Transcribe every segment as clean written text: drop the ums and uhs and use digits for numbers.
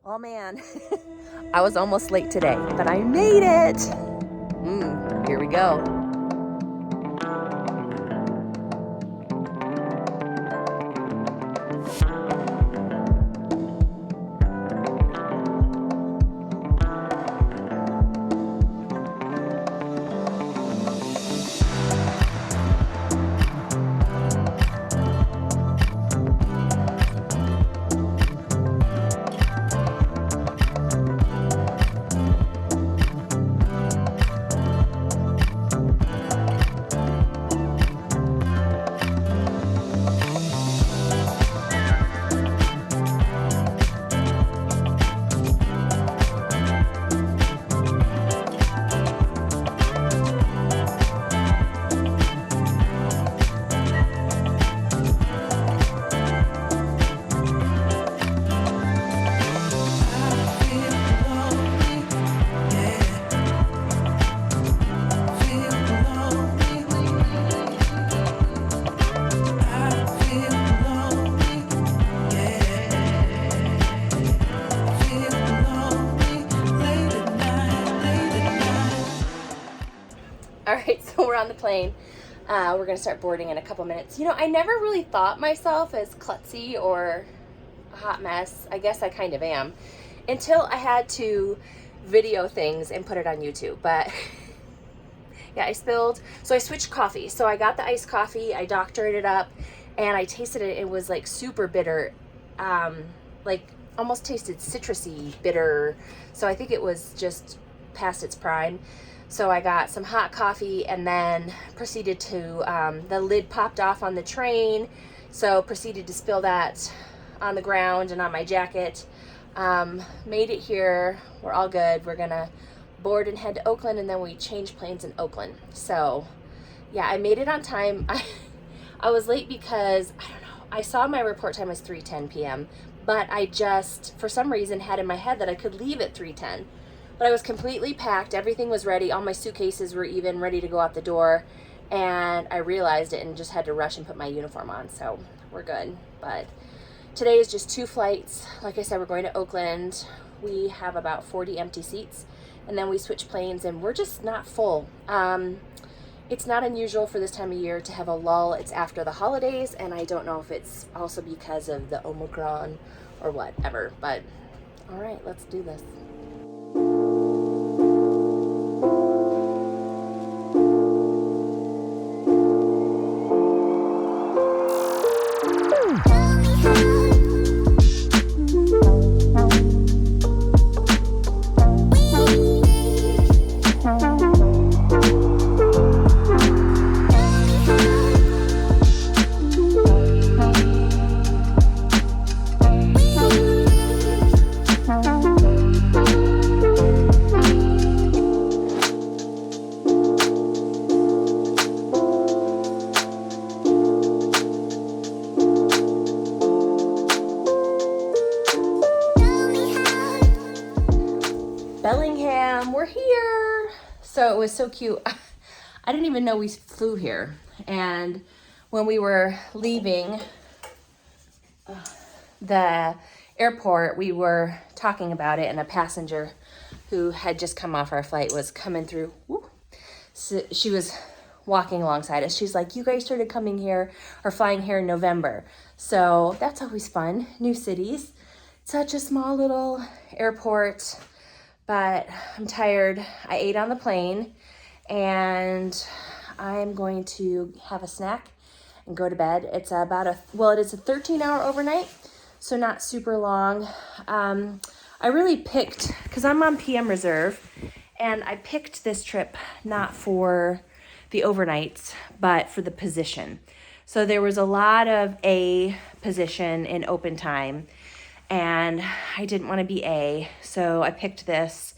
Oh man, I was almost late today, but I made it. Here we go. All right, so we're on the plane. We're gonna start boarding in a couple minutes. You know, I never really thought myself as klutzy or a hot mess. I guess I kind of am, until I had to video things and put it on YouTube. But yeah, I spilled. So I switched coffee. So I got the iced coffee, I doctored it up, and I tasted it. It was like super bitter, like almost tasted citrusy bitter. So I think it was just past its prime. So I got some hot coffee and then proceeded to, the lid popped off on the train. So proceeded to spill that on the ground and on my jacket. Made it here. We're all good. We're gonna board and head to Oakland, and then we change planes in Oakland. So yeah, I made it on time. I was late because, I don't know, I saw my report time was 3:10 p.m. But I just, for some reason, had in my head that I could leave at 3:10. But I was completely packed. Everything was ready. All my suitcases were even ready to go out the door. And I realized it and just had to rush and put my uniform on. So we're good. But today is just 2 flights. Like I said, we're going to Oakland. We have about 40 empty seats. And then we switch planes and we're just not full. It's not unusual for this time of year to have a lull. It's after the holidays. And I don't know if it's also because of the Omicron or whatever. But all right, let's do this. Bellingham, we're here. So it was so cute. I didn't even know we flew here. And when we were leaving the airport, we were talking about it, and a passenger who had just come off our flight was coming through. So she was walking alongside us. She's like, you guys started coming here or flying here in November. So that's always fun. New cities. Such a small little airport. But I'm tired. I ate on the plane, and I'm going to have a snack and go to bed. It's about it is a 13-hour overnight, so not super long. I really picked, because I'm on PM reserve, and I picked this trip not for the overnights, but for the position. So there was a lot of A position in open time, and I didn't want to be A, so I picked this.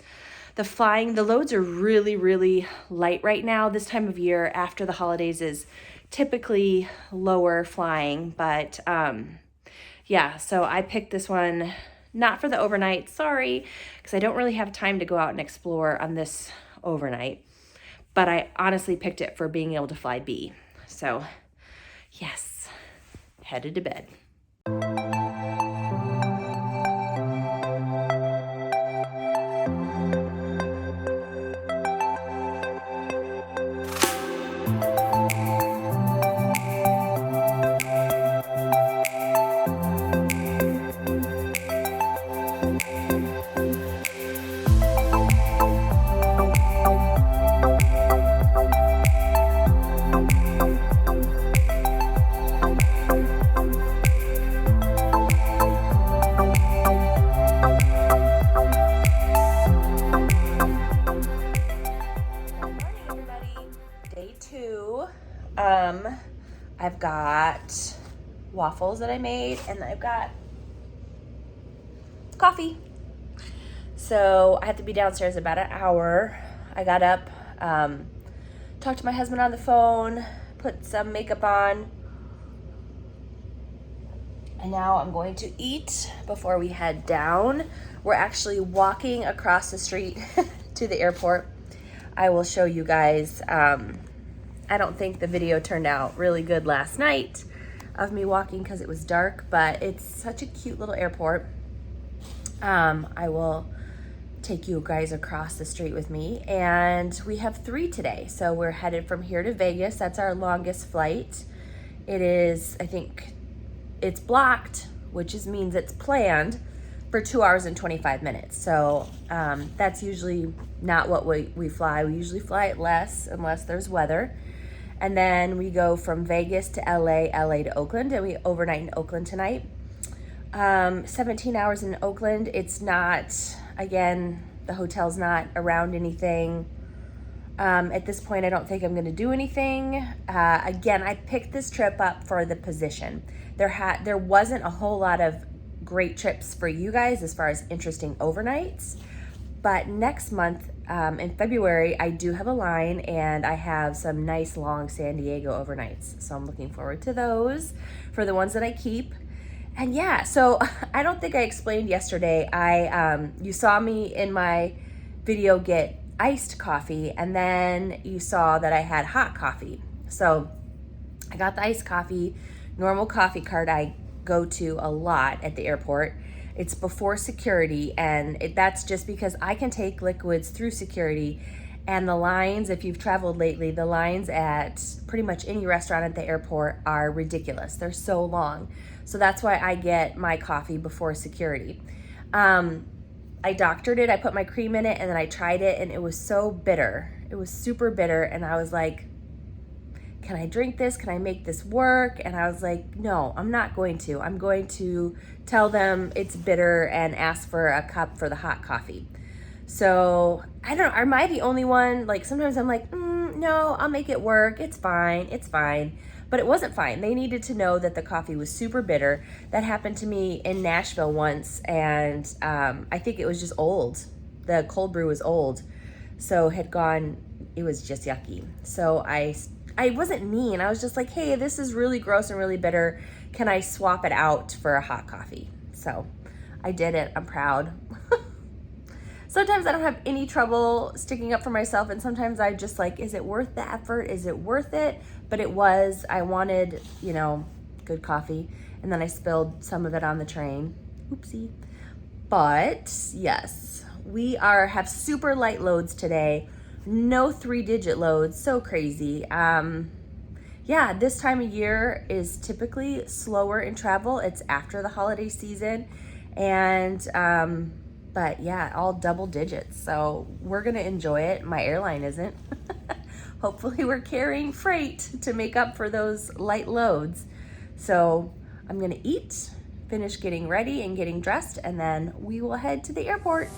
The loads are really, really light right now. This time of year after the holidays is typically lower flying, but yeah, so I picked this one not for the overnight, sorry, because I don't really have time to go out and explore on this overnight, but I honestly picked it for being able to fly B. So yes, headed to bed. I've got waffles that I made, and I've got coffee. So I have to be downstairs about an hour. I got up, talked to my husband on the phone, put some makeup on, and now I'm going to eat before we head down. We're actually walking across the street to the airport. I will show you guys. I don't think the video turned out really good last night of me walking because it was dark, but it's such a cute little airport. I will take you guys across the street with me, and we have 3 today. So we're headed from here to Vegas. That's our longest flight. It is, I think it's blocked, which means it's planned for 2 hours and 25 minutes. So that's usually not what we fly. We usually fly it less unless there's weather. And then we go from Vegas to LA to Oakland, and we overnight in Oakland tonight. 17 hours in Oakland. It's not, again, the hotel's not around anything. At this point, I don't think I'm gonna do anything. Again, I picked this trip up for the position. There wasn't a whole lot of great trips for you guys as far as interesting overnights. But next month, in February, I do have a line, and I have some nice long San Diego overnights. So I'm looking forward to those for the ones that I keep. And yeah, so I don't think I explained yesterday. You saw me in my video get iced coffee, and then you saw that I had hot coffee. So I got the iced coffee, normal coffee cart I go to a lot at the airport. It's before security, and that's just because I can take liquids through security. And the lines, if you've traveled lately, the lines at pretty much any restaurant at the airport are ridiculous. They're so long. So that's why I get my coffee before security. I doctored it, I put my cream in it, and then I tried it, and it was so bitter. It was super bitter, and I was like, can I drink this? Can I make this work? And I was like, no, I'm not going to. I'm going to tell them it's bitter and ask for a cup for the hot coffee. So I don't know, am I the only one? Like sometimes I'm like, no, I'll make it work. It's fine. But it wasn't fine. They needed to know that the coffee was super bitter. That happened to me in Nashville once, and I think it was just old. The cold brew was old. So it was just yucky. So I wasn't mean. I was just like, hey, this is really gross and really bitter. Can I swap it out for a hot coffee? So I did it. I'm proud. Sometimes I don't have any trouble sticking up for myself, and sometimes I just like, is it worth the effort? Is it worth it? But it was. I wanted, good coffee, and then I spilled some of it on the train. Oopsie. But yes, we have super light loads today. No 3-digit loads. So crazy. Yeah, this time of year is typically slower in travel. It's after the holiday season, and but yeah, all double digits. So we're gonna enjoy it. My airline isn't. Hopefully we're carrying freight to make up for those light loads. So I'm gonna eat, finish getting ready and getting dressed, and then we will head to the airport.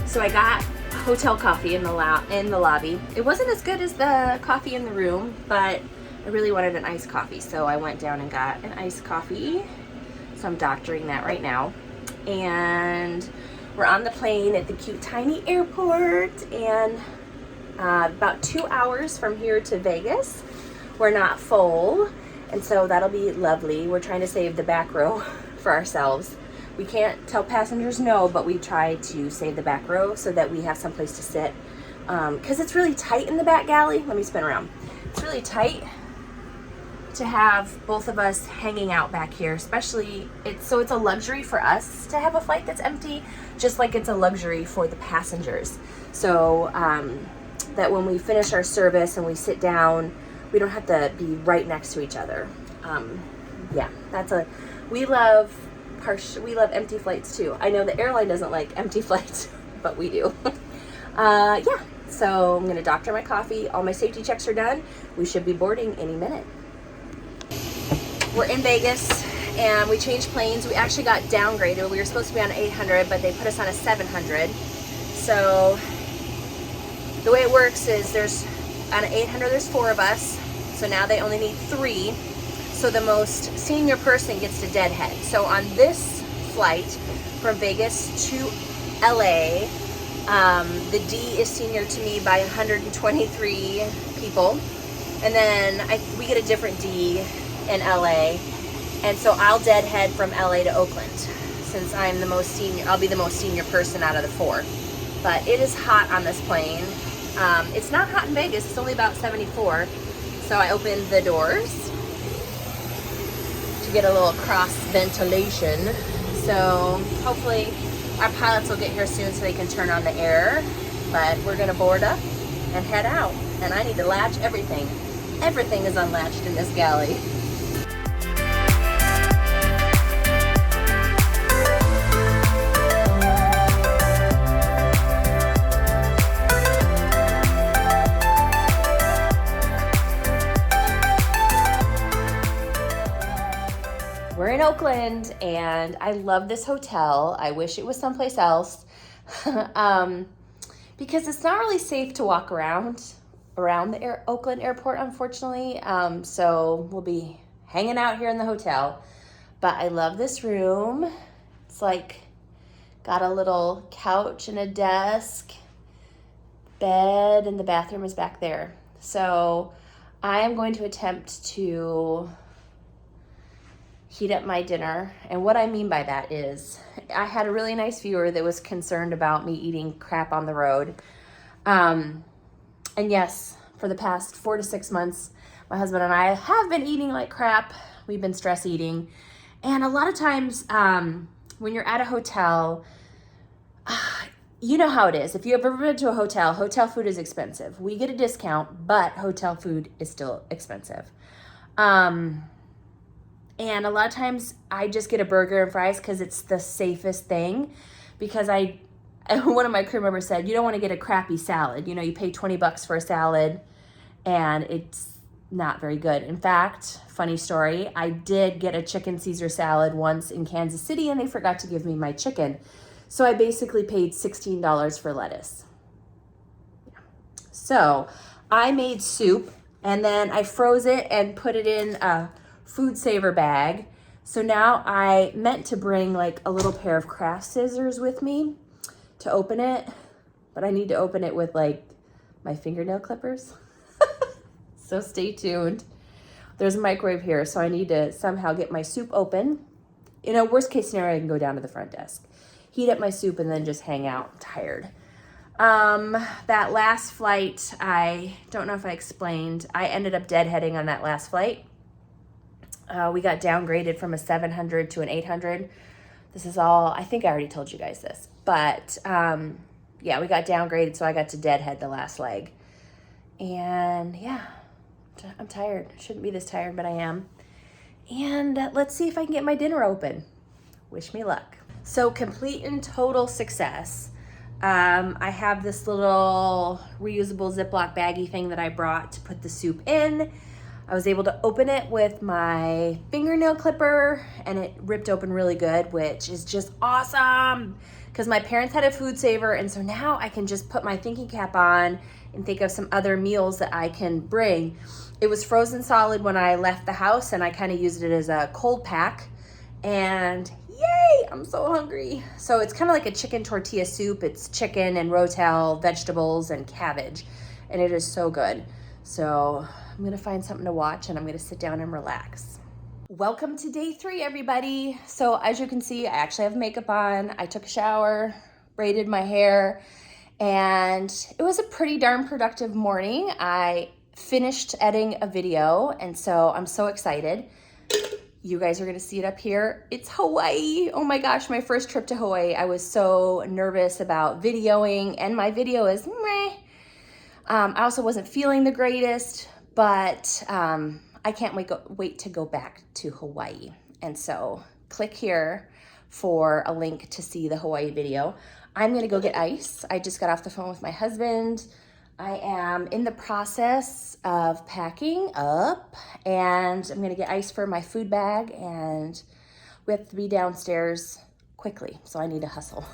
So I got hotel coffee in the lobby. It wasn't as good as the coffee in the room, but I really wanted an iced coffee, so I went down and got an iced coffee. So I'm doctoring that right now. And we're on the plane at the cute tiny airport, and about 2 hours from here to Vegas. We're not full, and so that'll be lovely. We're trying to save the back row for ourselves. We can't tell passengers no, but we try to save the back row so that we have someplace to sit. Because it's really tight in the back galley. Let me spin around. It's really tight to have both of us hanging out back here, especially it's a luxury for us to have a flight that's empty, just like it's a luxury for the passengers. So that when we finish our service and we sit down, we don't have to be right next to each other. Yeah, we love empty flights too. I know the airline doesn't like empty flights, but we do. Yeah, so I'm gonna doctor my coffee. All my safety checks are done. We should be boarding any minute. We're in Vegas and we changed planes. We actually got downgraded. We were supposed to be on an 800, but they put us on a 700. So the way it works is on an 800, there's 4 of us. So now they only need 3. So the most senior person gets to deadhead. So on this flight from Vegas to LA, the D is senior to me by 123 people. And then we get a different D in LA, and so I'll deadhead from LA to Oakland since I'm the most senior. I'll be the most senior person out of the 4. But it is hot on this plane. It's not hot in Vegas. It's only about 74. So I opened the doors to get a little cross ventilation. So hopefully our pilots will get here soon so they can turn on the air. But we're gonna board up and head out. And I need to latch everything. Everything is unlatched in this galley. We're in Oakland and I love this hotel. I wish it was someplace else because it's not really safe to walk around the Oakland airport, unfortunately. So we'll be hanging out here in the hotel. But I love this room. It's like got a little couch and a desk, bed, and the bathroom is back there. So I am going to attempt to heat up my dinner. And what I mean by that is I had a really nice viewer that was concerned about me eating crap on the road. And yes, for the past 4 to 6 months, my husband and I have been eating like crap. We've been stress eating. And a lot of times when you're at a hotel, you know how it is. If you've ever been to a hotel food is expensive. We get a discount, but hotel food is still expensive. And a lot of times I just get a burger and fries because it's the safest thing. Because one of my crew members said, you don't want to get a crappy salad. You know, you pay $20 for a salad and it's not very good. In fact, funny story, I did get a chicken Caesar salad once in Kansas City and they forgot to give me my chicken. So I basically paid $16 for lettuce. So I made soup and then I froze it and put it in a food saver bag. So now I meant to bring like a little pair of craft scissors with me to open it, but I need to open it with like my fingernail clippers. So stay tuned. There's a microwave here, so I need to somehow get my soup open. In a worst case scenario, I can go down to the front desk, heat up my soup, and then just hang out. I'm tired. That last flight, I don't know if I explained, I ended up deadheading on that last flight. We got downgraded from a 700 to an 800. This is all, I think I already told you guys this, but yeah, we got downgraded, so I got to deadhead the last leg. And yeah, I'm tired. Shouldn't be this tired, but I am. And let's see if I can get my dinner open. Wish me luck. So complete and total success. I have this little reusable Ziploc baggie thing that I brought to put the soup in. I was able to open it with my fingernail clipper and it ripped open really good, which is just awesome because my parents had a food saver. And so now I can just put my thinking cap on and think of some other meals that I can bring. It was frozen solid when I left the house and I kind of used it as a cold pack. And yay, I'm so hungry. So it's kind of like a chicken tortilla soup. It's chicken and rotel, vegetables, and cabbage. and it is so good. So I'm gonna find something to watch and I'm gonna sit down and relax. Welcome to day 3, everybody. So as you can see, I actually have makeup on. I took a shower, braided my hair, and it was a pretty darn productive morning. I finished editing a video, and so I'm so excited. You guys are gonna see it up here. It's Hawaii. Oh my gosh, my first trip to Hawaii. I was so nervous about videoing, and my video is meh. I also wasn't feeling the greatest, but I can't wait to go back to Hawaii. And so click here for a link to see the Hawaii video. I'm gonna go get ice. I just got off the phone with my husband. I am in the process of packing up, and I'm gonna get ice for my food bag, and we have to be downstairs quickly, so I need to hustle.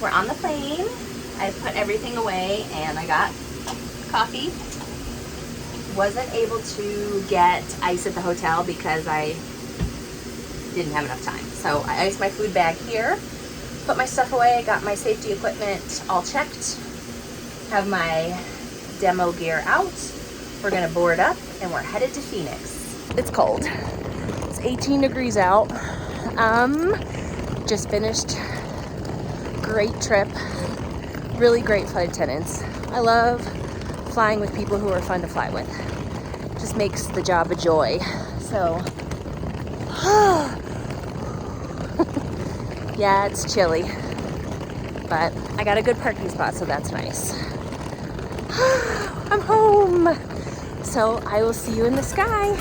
We're on the plane. I put everything away and I got coffee. Wasn't able to get ice at the hotel because I didn't have enough time. So I iced my food bag here, put my stuff away, got my safety equipment all checked, have my demo gear out. We're gonna board up and we're headed to Phoenix. It's cold. It's 18 degrees out. Just finished. Great trip, really great flight attendants. I love flying with people who are fun to fly with. Just makes the job a joy. So, yeah, it's chilly, but I got a good parking spot, so that's nice. I'm home. So I will see you in the sky.